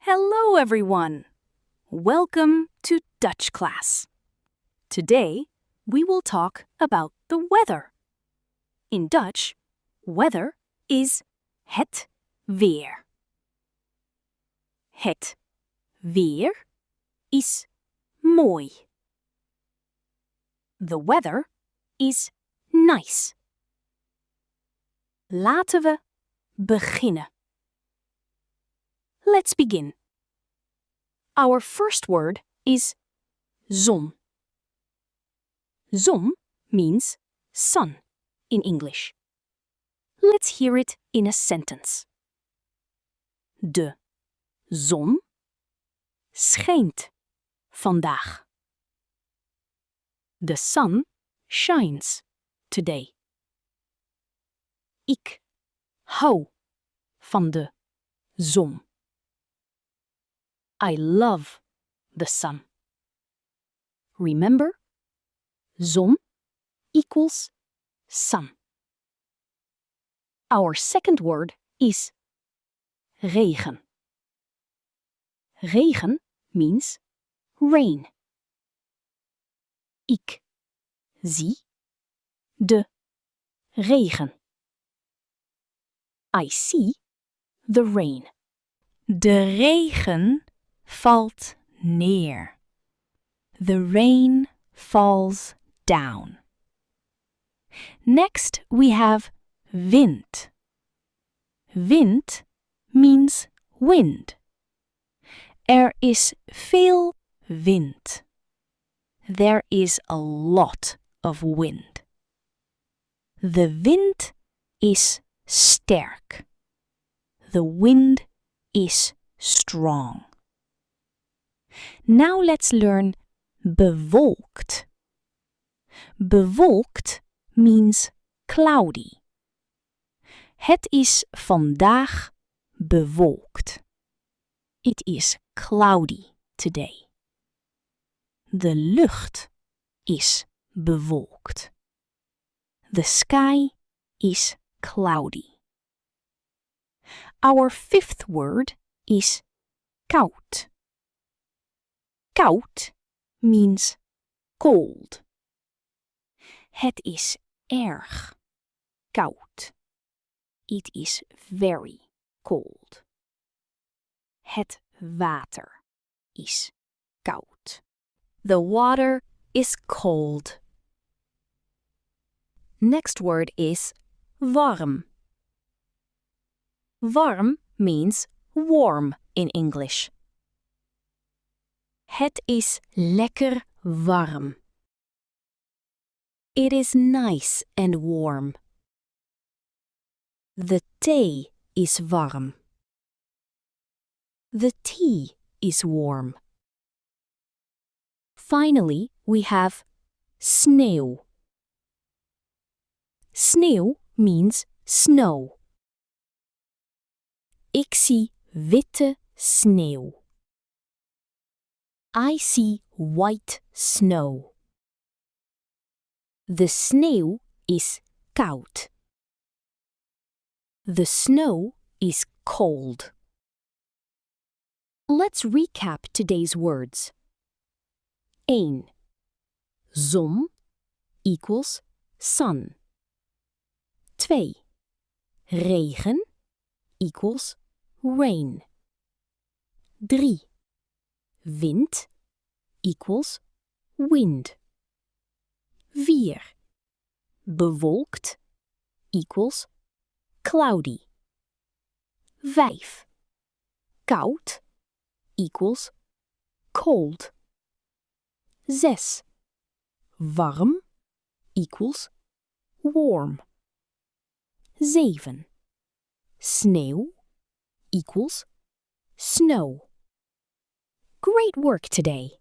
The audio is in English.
Hello, everyone. Welcome to Dutch class. Today, we will talk about the weather. In Dutch, weather is het weer. Het weer is mooi. The weather is nice. Laten we beginnen. Let's begin. Our first word is zon. Zon means sun in English. Let's hear it in a sentence. De zon schijnt vandaag. The sun shines today. Ik hou van de zon. I love the sun. Remember, zon equals sun. Our second word is regen. Regen means rain. Ik zie de regen. I see the rain. De regen valt neer. The rain falls down. Next we have wind. Wind means wind. Er is veel wind. There is a lot of wind. The wind is sterk. The wind is strong. Now let's learn bewolkt. Bewolkt means cloudy. Het is vandaag bewolkt. It is cloudy today. De lucht is bewolkt. The sky is cloudy. Our fifth word is koud. Koud means cold. Het is erg koud. It is very cold. Het water is koud. The water is cold. Next word is warm. Warm means warm in English. Het is lekker warm. It is nice and warm. The thee is warm. The tea is warm. Finally, we have sneeuw. Sneeuw means snow. Ik zie witte sneeuw. I see white snow. The sneeuw is koud. The snow is cold. Let's recap today's words. 1. Zon equals sun. 2. Regen equals rain. 3. Wind equals wind. 4. Bewolkt equals cloudy. 5. Koud equals cold. 6. Warm equals warm. 7. Sneeuw equals snow. Great work today!